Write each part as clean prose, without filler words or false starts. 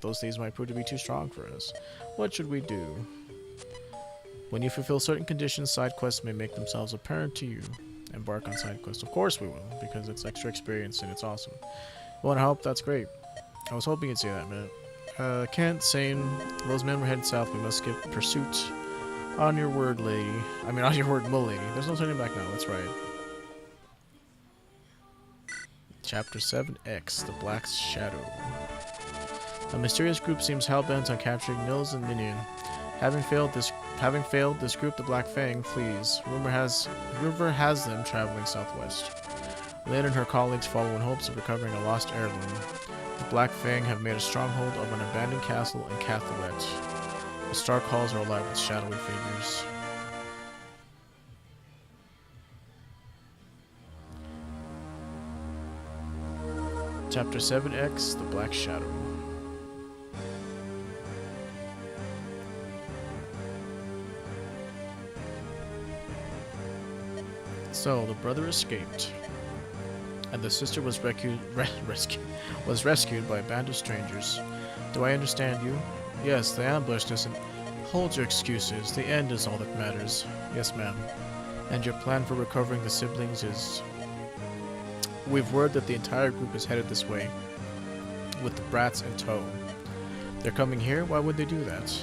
those days might prove to be too strong for us. What should we do? When you fulfill certain conditions, side quests may make themselves apparent to you. Embark on side quests. Of course we will, because it's extra experience and it's awesome. You want to help? That's great. I was hoping you'd say that, man. Kent, Sane, those men were headed south. We must skip pursuit. On your word, lady. I mean, on your word, milady. There's no turning back now. That's right. Chapter 7X, The Black Shadow. A mysterious group seems hell-bent on capturing Nils and Ninian. Having failed this group, the Black Fang flees. Rumor has them traveling southwest. Lynn and her colleagues follow in hopes of recovering a lost heirloom. The Black Fang have made a stronghold of an abandoned castle in Catharet. The Stark halls are alive with shadowy figures. Chapter 7X, The Black Shadow. So, the brother escaped, and the sister was rescued by a band of strangers. Do I understand you? Yes, they ambushed us and... Hold your excuses. The end is all that matters. Yes, ma'am. And your plan for recovering the siblings is... We've word that the entire group is headed this way, with the brats in tow. They're coming here? Why would they do that?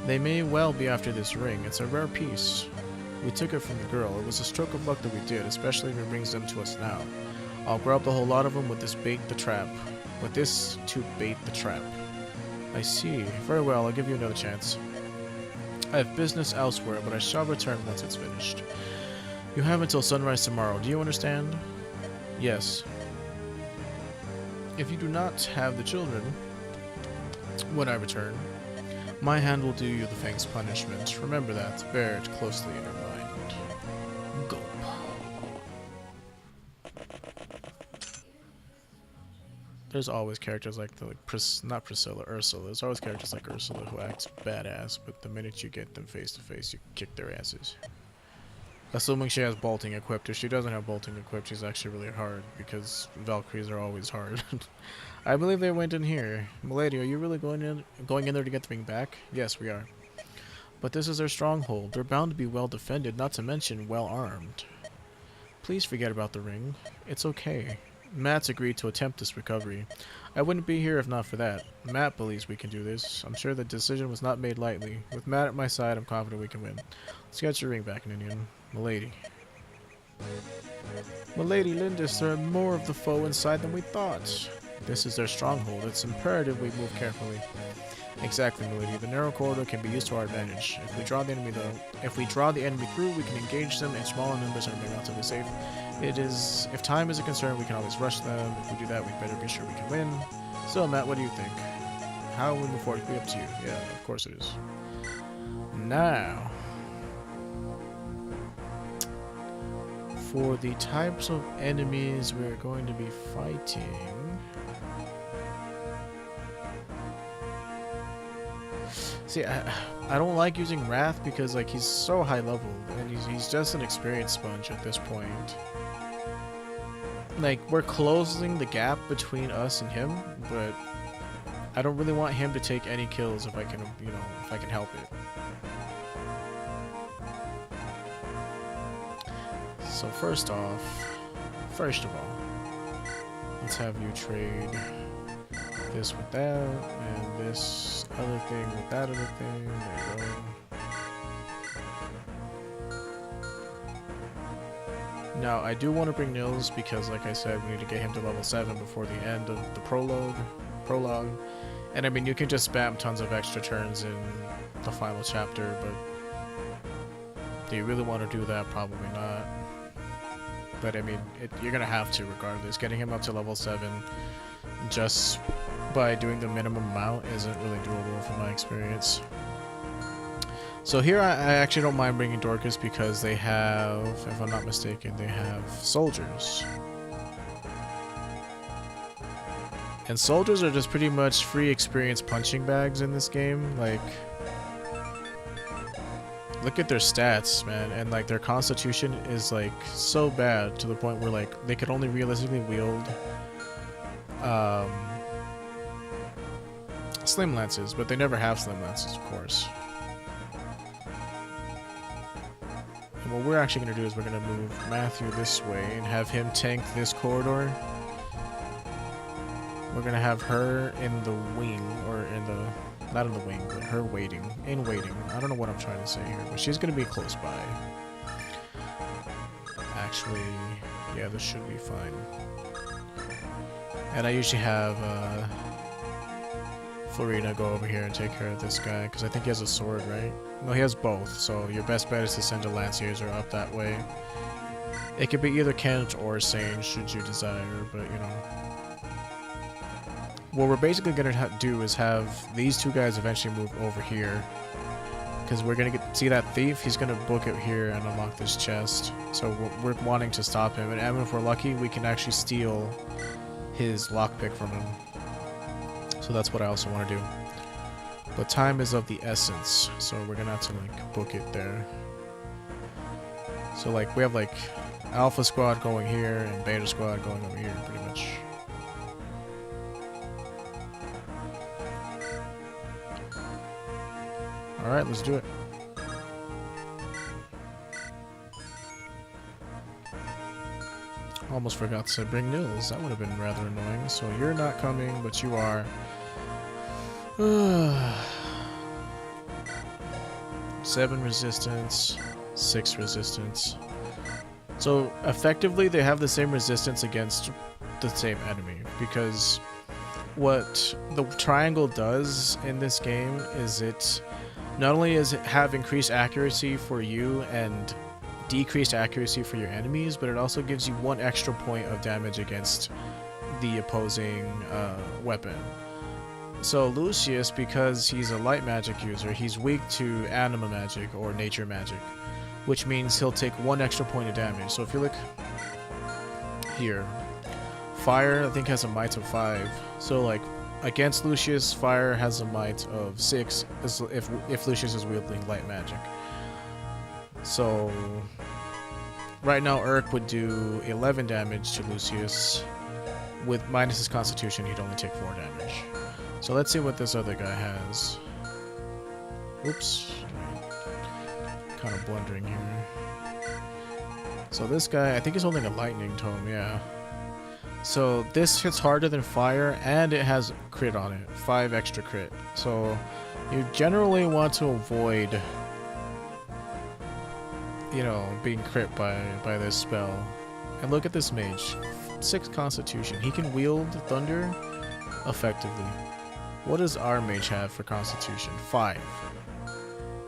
They may well be after this ring. It's a rare piece. We took it from the girl. It was a stroke of luck that we did, especially if it brings them to us now. I'll grab the whole lot of them with this to bait the trap. I see. Very well, I'll give you another chance. I have business elsewhere, but I shall return once it's finished. You have until sunrise tomorrow. Do you understand? Yes. If you do not have the children when I return, my hand will do you the Fang's punishment. Remember that. Bear it closely in your mind. Gulp. There's always characters like not Priscilla, Ursula. There's always characters like Ursula who act badass, but the minute you get them face to face, you kick their asses. Assuming she has bolting equipped. If she doesn't have bolting equipped, she's actually really hard, because Valkyries are always hard. I believe they went in here. Milady, are you really going in there to get the ring back? Yes, we are. But this is their stronghold. They're bound to be well defended, not to mention well armed. Please forget about the ring. It's okay. Matt's agreed to attempt this recovery. I wouldn't be here if not for that. Matt believes we can do this. I'm sure the decision was not made lightly. With Matt at my side, I'm confident we can win. Let's get your ring back, Ninian. Milady. Milady Lindis, there are more of the foe inside than we thought. This is their stronghold. It's imperative we move carefully. Exactly, Milady. The narrow corridor can be used to our advantage. If we draw the enemy through, we can engage them in smaller numbers and remain relatively safe. If time is a concern, we can always rush them. If we do that, we better be sure we can win. So, Matt, what do you think? How we move forward? It'll be up to you. Yeah, of course it is. Now, for the types of enemies we're going to be fighting. See, I don't like using Wrath because like he's so high level and he's just an experience sponge at this point. Like, we're closing the gap between us and him, but I don't really want him to take any kills if I can, if I can help it. So first of all, let's have you trade this with that, and this other thing with that other thing. There you go. Now, I do want to bring Nils because, like I said, we need to get him to level 7 before the end of the prologue. And I mean, you can just spam tons of extra turns in the final chapter, but do you really want to do that? Probably not. But I mean, you're going to have to regardless. Getting him up to level 7 just by doing the minimum amount isn't really doable from my experience. So here I actually don't mind bringing Dorcas because they have, if I'm not mistaken, they have soldiers. And soldiers are just pretty much free experience punching bags in this game. Like, look at their stats, man, and like their constitution is like so bad to the point where like they could only realistically wield Slim lances, but they never have slim lances, of course. And what we're actually going to do is we're going to move Matthew this way and have him tank this corridor. We're going to have her in the wing, or in the... not in the wing, but her waiting. In waiting. I don't know what I'm trying to say here, but she's going to be close by. Actually, yeah, this should be fine. And I usually have Florina go over here and take care of this guy, because I think he has a sword, right? No, he has both, so your best bet is to send a Lance User up that way. It could be either Kent or Sane, should you desire, but you know. What we're basically going to do is have these two guys eventually move over here. Because we're going to see that thief, he's going to book it here and unlock this chest. So we're wanting to stop him, and if we're lucky, we can actually steal his lockpick from him. So that's what I also want to do. But time is of the essence, so we're going to have to like book it there. So like we have like Alpha Squad going here and Beta Squad going over here pretty much. Alright, let's do it. Almost forgot to bring Nils. That would have been rather annoying. So you're not coming, but you are. 7 resistance, 6 resistance. So effectively they have the same resistance against the same enemy, because what the triangle does in this game is it not only does it have increased accuracy for you and decreased accuracy for your enemies, but it also gives you 1 extra point of damage against the opposing weapon. So Lucius, because he's a light magic user, he's weak to anima magic or nature magic, which means he'll take 1 extra point of damage. So if you look here, fire I think has a might of 5. So like against Lucius, fire has a might of 6 if Lucius is wielding light magic. So right now Urk would do 11 damage to Lucius. With minus his constitution, he'd only take 4 damage. So let's see what this other guy has. Oops. Kind of blundering here. So this guy, I think he's holding a lightning tome, yeah. So this hits harder than fire, and it has crit on it. 5 extra crit. So you generally want to avoid, you know, being crit by this spell. And look at this mage. 6 constitution. He can wield thunder effectively. What does our mage have for constitution? 5.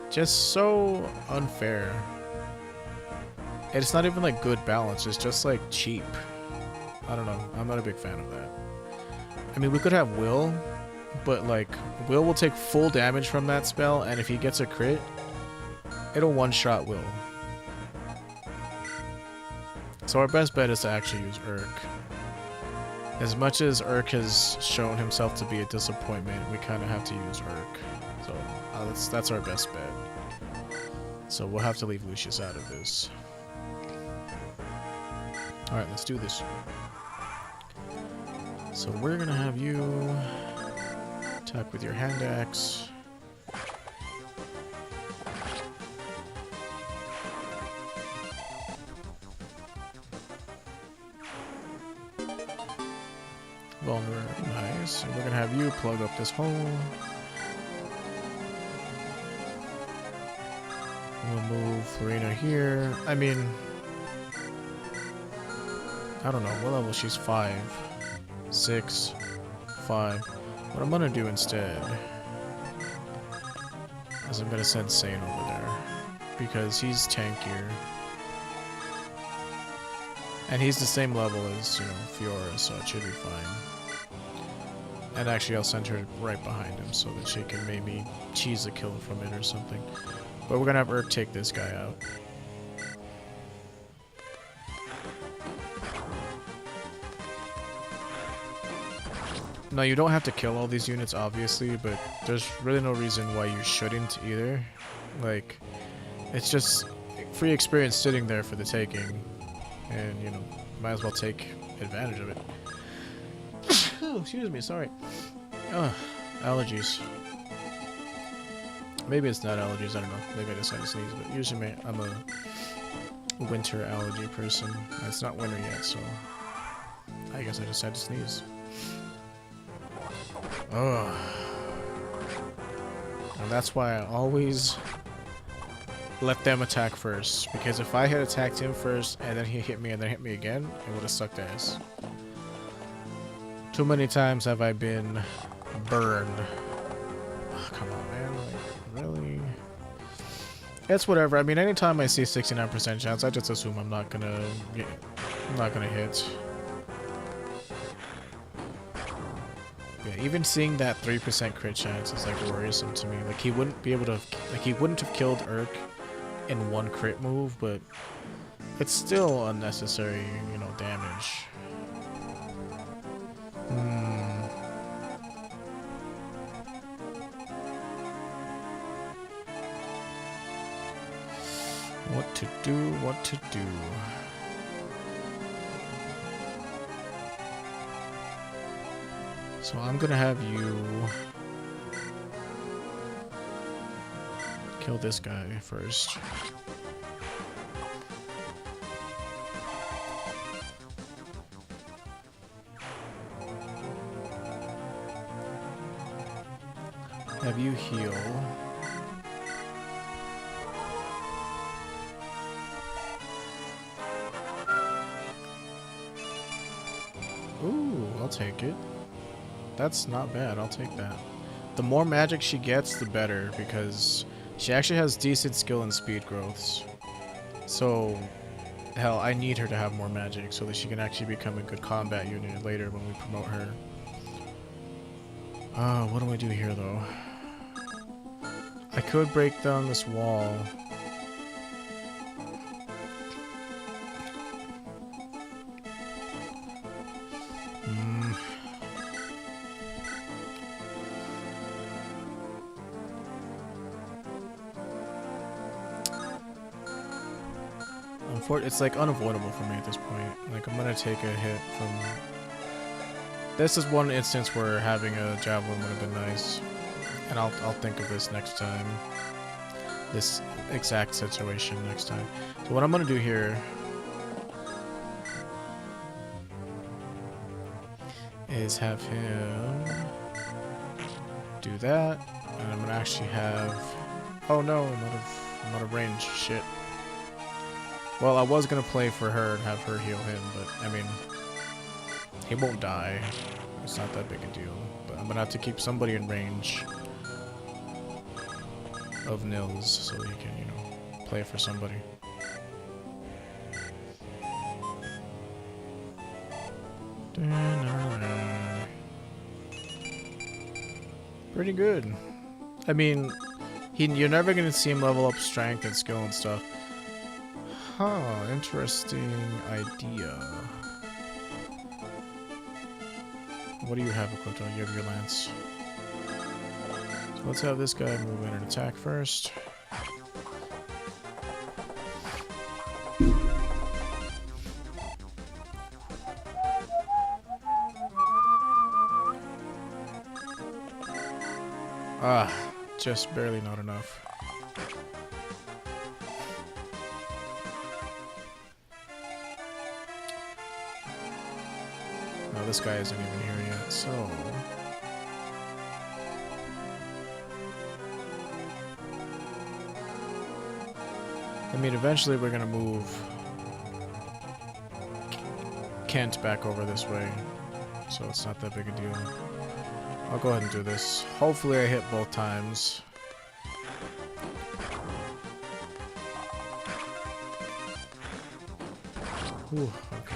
Just so unfair. And it's not even like good balance, it's just like cheap. I don't know. I'm not a big fan of that. I mean, we could have Will, but like Will will take full damage from that spell, and if he gets a crit, it'll one-shot Will. So our best bet is to actually use Urk. As much as Urk has shown himself to be a disappointment, we kind of have to use Urk. So that's our best bet. So we'll have to leave Lucius out of this. Alright, let's do this. So we're gonna have you attack with your hand axe. Vulnerable, nice. And we're gonna have you plug up this hole. We'll move Florina here. I mean, I don't know, what level? She's 5, 6, 5. What I'm gonna do instead is I'm gonna send Sane over there, because he's tankier. And he's the same level as, you know, Fiora, so it should be fine. And actually I'll send her right behind him so that she can maybe cheese a kill from it or something. But we're gonna have Urk take this guy out. Now you don't have to kill all these units obviously, but there's really no reason why you shouldn't either. Like, it's just free experience sitting there for the taking. And, you know, might as well take advantage of it. Oh, excuse me, sorry. Allergies. Maybe it's not allergies, I don't know. Maybe I decided to sneeze, but usually I'm a winter allergy person. It's not winter yet, so I guess I just had to sneeze. Oh. And that's why I always let them attack first. Because if I had attacked him first and then he hit me and then hit me again, it would have sucked ass. Too many times have I been burned. Oh, come on, man. Like, really? It's whatever. I mean, anytime I see 69% chance, I just assume I'm not gonna hit. Yeah, even seeing that 3% crit chance is like worrisome to me. Like he wouldn't be able to, like he wouldn't have killed Urk in one crit move, but it's still unnecessary, you know, damage. What to do, what to do. So I'm gonna have you kill this guy first. Have you heal. Ooh, I'll take it. That's not bad, I'll take that. The more magic she gets, the better, because she actually has decent skill and speed growths. So, hell, I need her to have more magic so that she can actually become a good combat unit later when we promote her. What do we do here, though? I could break down this wall. It's like unavoidable for me at this point. Like I'm gonna take a hit from. This is one instance where having a javelin would have been nice, and I'll think of this next time. This exact situation next time. So what I'm gonna do here is have him do that, and I'm gonna actually have. Oh no, I'm out of range. Shit. Well, I was gonna play for her and have her heal him, but I mean, he won't die. It's not that big a deal. But I'm gonna have to keep somebody in range of Nils so he can, you know, play for somebody. Pretty good. I mean, you're never gonna see him level up strength and skill and stuff. Huh, interesting idea. What do you have equipped on? You have your lance. So let's have this guy move in and attack first. Ah, just barely not enough. No, this guy isn't even here yet, so... I mean, eventually we're gonna move Kent back over this way, so it's not that big a deal. I'll go ahead and do this. Hopefully I hit both times. Whew, okay.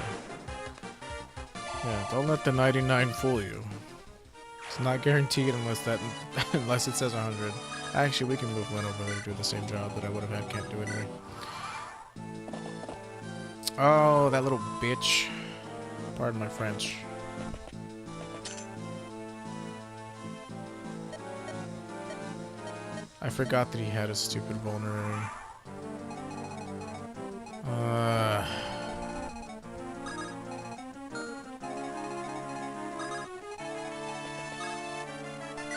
Yeah, don't let the 99 fool you. It's not guaranteed unless it says 100. Actually, we can move Lynn over there to do the same job that I would have had Kent do anyway. Oh, that little bitch. Pardon my French. I forgot that he had a stupid vulnerary.